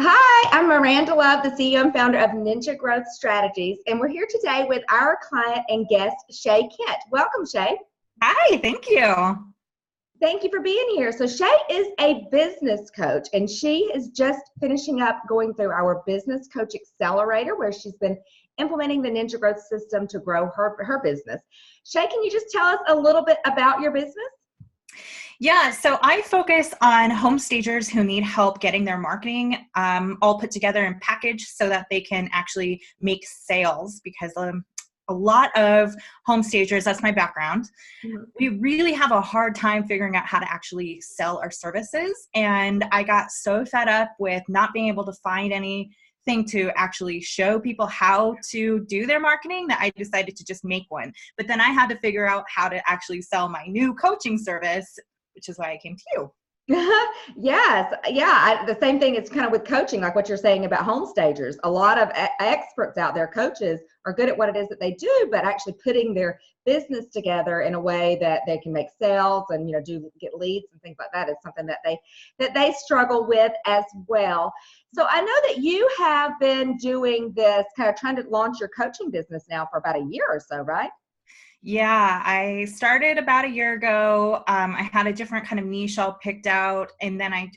Hi, I'm Myranda Love, the CEO and founder of Ninja Growth Strategies, and we're here today with our client and guest, Shay Kent. Welcome, Shay. Hi, thank you. Thank you for being here. So Shay is a business coach, and she is just finishing up going through our Business Coach Accelerator, where she's been implementing the Ninja Growth System to grow her business. Shay, can you just tell us a little bit about your business? Yeah, so I focus on home stagers who need help getting their marketing all put together and packaged so that they can actually make sales because a lot of home stagers, that's my background, we really have a hard time figuring out how to actually sell our services. And I got so fed up with not being able to find anything to actually show people how to do their marketing that I decided to just make one. But then I had to figure out how to actually sell my new coaching service, which is why I came to you. Yes, yeah. The same thing. It's kind of with coaching, like what you're saying about home stagers. A lot of experts out there, coaches, are good at what it is that they do, but actually putting their business together in a way that they can make sales and get leads and things like that is something that they struggle with as well. So I know that you have been doing this, kind of trying to launch your coaching business now for about a year or so, right? Yeah, I started about a year ago. I had a different kind of niche all picked out, and then I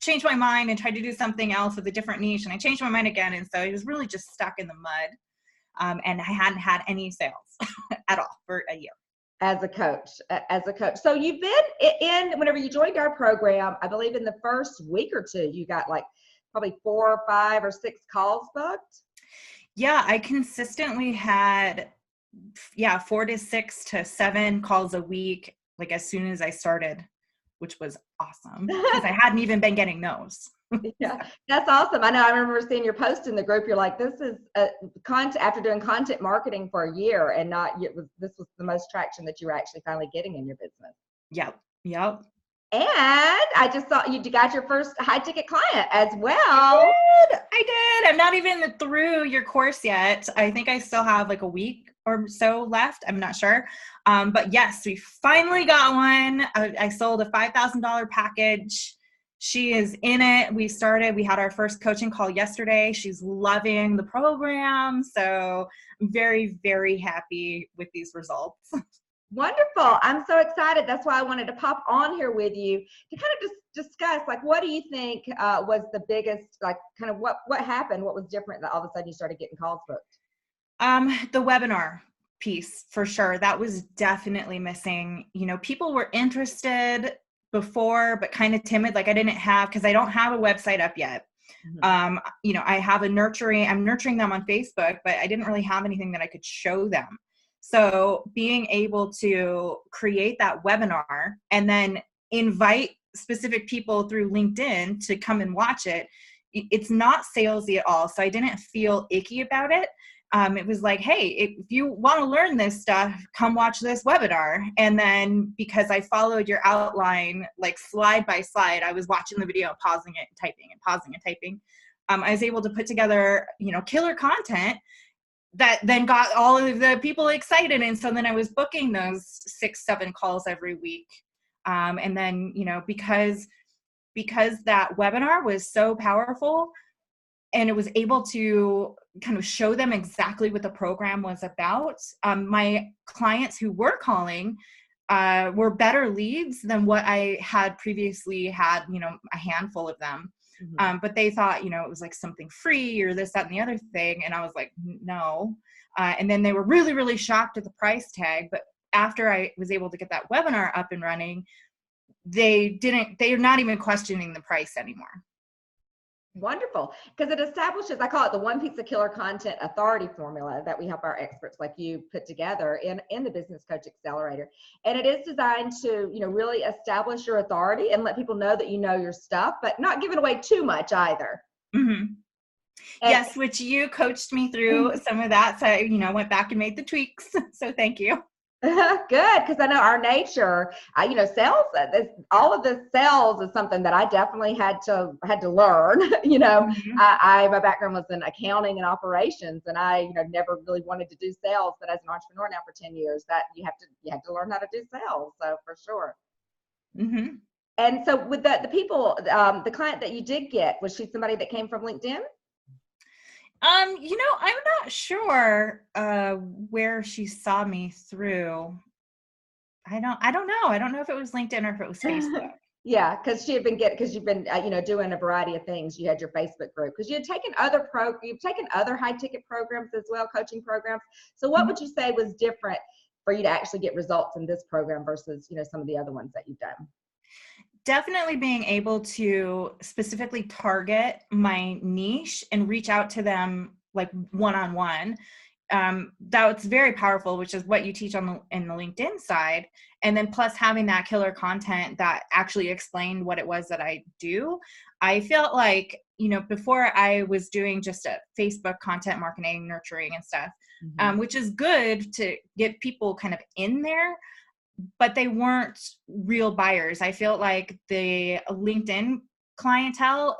changed my mind and tried to do something else with a different niche, and I changed my mind again, and so I was really just stuck in the mud, and I hadn't had any sales at all for a year. As a coach. So you've been in, whenever you joined our program, I believe in the first week or two, you got like probably 4 or 5 or 6 calls booked. Yeah, I consistently had 4 to 6 to 7 calls a week, like as soon as I started, which was awesome because I hadn't even been getting those. Yeah, that's awesome. I know. I remember seeing your post in the group. You're like, "This is content after doing content marketing for a year, and this was the most traction that you were actually finally getting in your business." Yep. Yep. And I just saw you got your first high ticket client as I well. did. I did. I'm not even through your course yet. I think I still have like a week or so left. I'm not sure. But yes, we finally got one. I sold a $5,000 package. She is in it. We had our first coaching call yesterday. She's loving the program. So I'm very, very happy with these results. Wonderful. I'm so excited. That's why I wanted to pop on here with you to kind of just discuss, like, what do you think was the biggest, like, kind of what happened? What was different that all of a sudden you started getting calls booked? The webinar piece for sure. That was definitely missing. People were interested before, but kind of timid. Like because I don't have a website up yet. I have I'm nurturing them on Facebook, but I didn't really have anything that I could show them. So being able to create that webinar and then invite specific people through LinkedIn to come and watch it, it's not salesy at all. So I didn't feel icky about it. It was like, hey, if you want to learn this stuff, come watch this webinar. And then because I followed your outline, like slide by slide, I was watching the video, pausing it and typing and pausing and typing. I was able to put together, killer content that then got all of the people excited. And so then I was booking those 6-7 calls every week. And then, because that webinar was so powerful, and it was able to kind of show them exactly what the program was about. My clients who were calling were better leads than what I had previously had, a handful of them. But they thought, it was like something free or this, that, and the other thing. And I was like, no. And then they were really, really shocked at the price tag. But after I was able to get that webinar up and running, they're not even questioning the price anymore. Wonderful, because it establishes, I call it the one piece of killer content authority formula that we help our experts like you put together in the Business Coach Accelerator. And it is designed to, really establish your authority and let people know that you know your stuff, but not giving away too much either. Mm-hmm. Yes, which you coached me through some of that. So, went back and made the tweaks. So thank you. Good, because I know our nature, sales, all of this sales is something that I definitely had to learn. My background was in accounting and operations, and I, never really wanted to do sales. But as an entrepreneur now for 10 years, that you have to learn how to do sales. So for sure. Mm-hmm. And so with the people, the client that you did get, was she somebody that came from LinkedIn? I'm not sure where she saw me through. I don't know. I don't know if it was LinkedIn or if it was Facebook. Yeah, because because you've been doing a variety of things. You had your Facebook group because you've taken other high ticket programs as well, coaching programs. So what would you say was different for you to actually get results in this program versus some of the other ones that you've done? Definitely being able to specifically target my niche and reach out to them like one-on-one. That's very powerful, which is what you teach in the LinkedIn side. And then plus having that killer content that actually explained what it was that I do. I felt like, before I was doing just a Facebook content marketing, nurturing and stuff, which is good to get people kind of in there, but they weren't real buyers. I feel like the LinkedIn clientele,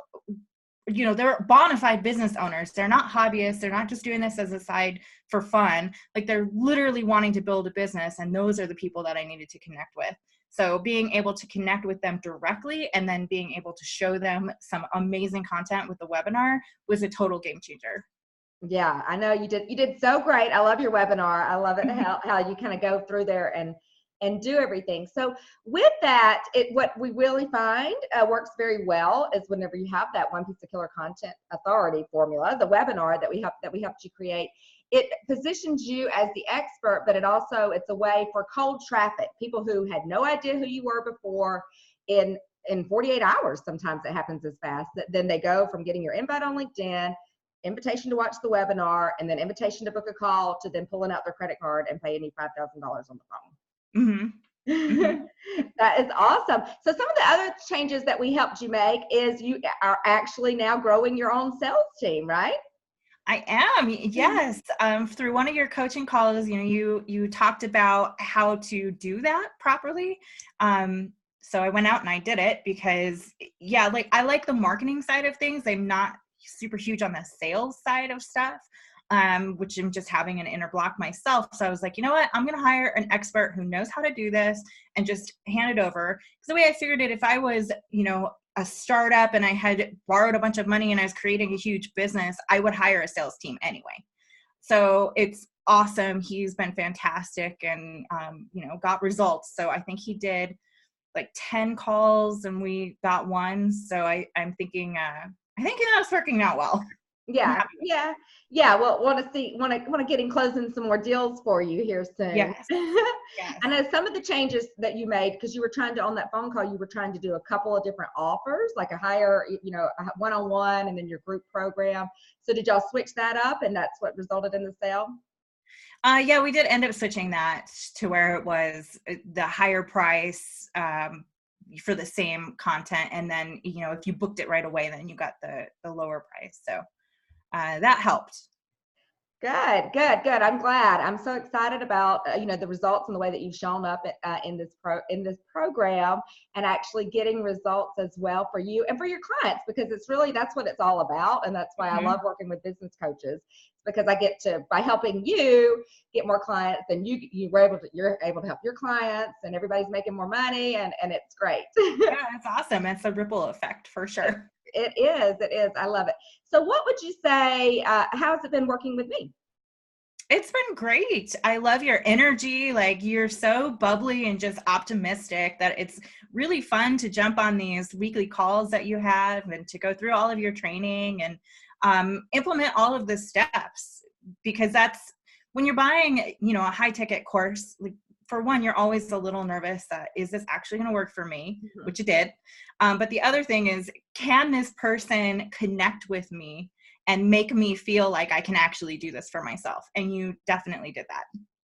they're bona fide business owners. They're not hobbyists. They're not just doing this as a side for fun. Like they're literally wanting to build a business. And those are the people that I needed to connect with. So being able to connect with them directly and then being able to show them some amazing content with the webinar was a total game changer. Yeah, I know you did. You did so great. I love your webinar. I love it how you kind of go through there and do everything. So with that, what we really find works very well is whenever you have that one piece of killer content authority formula, the webinar that we helped you create, it positions you as the expert, but it's a way for cold traffic, people who had no idea who you were before. In 48 hours, sometimes it happens as fast. Then they go from getting your invite on LinkedIn, invitation to watch the webinar, and then invitation to book a call, to then pulling out their credit card and paying you $5,000 on the phone. That is awesome. So some of the other changes that we helped you make is you are actually now growing your own sales team, right? I am, yes. Through one of your coaching calls, you talked about how to do that properly. So I went out and I did it because, I like the marketing side of things. I'm not super huge on the sales side of stuff. Which I'm just having an inner block myself. So I was like, you know what? I'm going to hire an expert who knows how to do this and just hand it over. Because the way I figured it, if I was, a startup and I had borrowed a bunch of money and I was creating a huge business, I would hire a sales team anyway. So it's awesome. He's been fantastic and, got results. So I think he did like 10 calls and we got one. So I'm thinking, I think that's working out well. Yeah. Well, want to get in closing some more deals for you here soon. Yes. I know some of the changes that you made, because you were trying to, on that phone call, you were trying to do a couple of different offers, like a higher, a one-on-one and then your group program. So did y'all switch that up and that's what resulted in the sale? Yeah, we did end up switching that to where it was the higher price for the same content. And then, if you booked it right away, then you got the lower price. So that helped. Good. I'm glad. I'm so excited about the results and the way that you've shown up in this program, and actually getting results as well for you and for your clients, because that's what it's all about, and that's why I love working with business coaches, because I get to, by helping you get more clients, and you're able to help your clients, and everybody's making more money, and it's great. Yeah, it's awesome. It's a ripple effect for sure. It is. I love it. So what would you say, how's it been working with me? It's been great. I love your energy. Like, you're so bubbly and just optimistic that it's really fun to jump on these weekly calls that you have and to go through all of your training and implement all of the steps, because that's when you're buying, a high ticket course, like, for one, you're always a little nervous that, is this actually going to work for me? Which it did. But the other thing is, can this person connect with me and make me feel like I can actually do this for myself? And you definitely did that.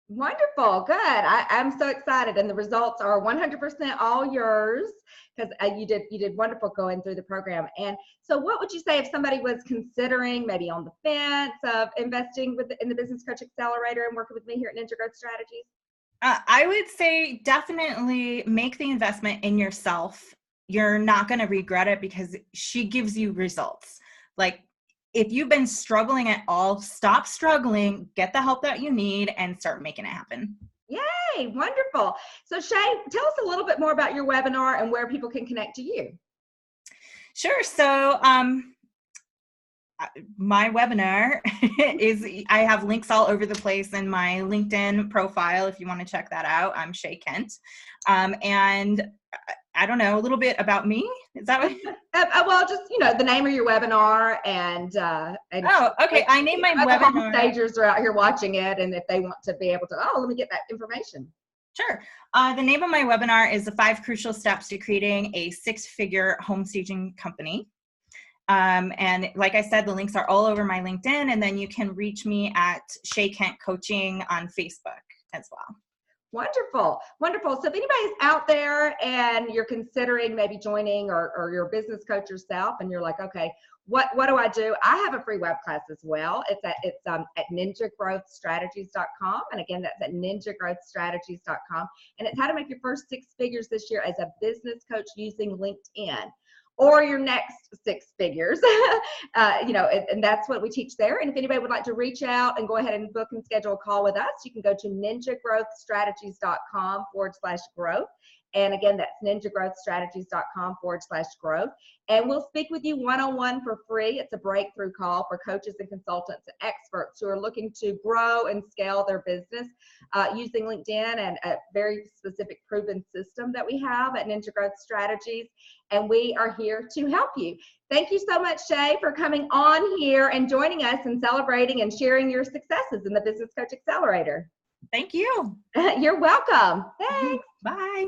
Wonderful. Good. I'm so excited. And the results are 100% all yours, because you did wonderful going through the program. And so what would you say if somebody was considering, maybe on the fence of investing in the Business Coach Accelerator and working with me here at Ninja Growth Strategies? I would say definitely make the investment in yourself. You're not going to regret it, because she gives you results. Like, if you've been struggling at all, stop struggling, get the help that you need, and start making it happen. Yay, wonderful. So Shay, tell us a little bit more about your webinar and where people can connect to you. Sure. So my webinar is, I have links all over the place in my LinkedIn profile if you want to check that out. I'm Shay Kent. And I don't know, a little bit about me. Is that what? Well, just, the name of your webinar and oh, okay. I named my webinar. Homestagers are out here watching it, and if they want to be able to, let me get that information. Sure. The name of my webinar is the 5 Crucial Steps to Creating a 6-Figure Home Staging Company. And like I said, the links are all over my LinkedIn, and then you can reach me at Shay Kent Coaching on Facebook as well. Wonderful. Wonderful. So if anybody's out there and you're considering maybe joining or you're a business coach yourself and you're like, okay, what do I do? I have a free web class as well. It's at ninjagrowthstrategies.com. And again, that's at ninjagrowthstrategies.com. And it's how to make your first 6 figures this year as a business coach using LinkedIn, or your next 6 figures, and that's what we teach there. And if anybody would like to reach out and go ahead and book and schedule a call with us, you can go to ninjagrowthstrategies.com/growth. And again, that's ninjagrowthstrategies.com/growth. And we'll speak with you one-on-one for free. It's a breakthrough call for coaches and consultants and experts who are looking to grow and scale their business using LinkedIn and a very specific proven system that we have at Ninja Growth Strategies. And we are here to help you. Thank you so much, Shay, for coming on here and joining us and celebrating and sharing your successes in the Business Coach Accelerator. Thank you. You're welcome. Thanks. Bye.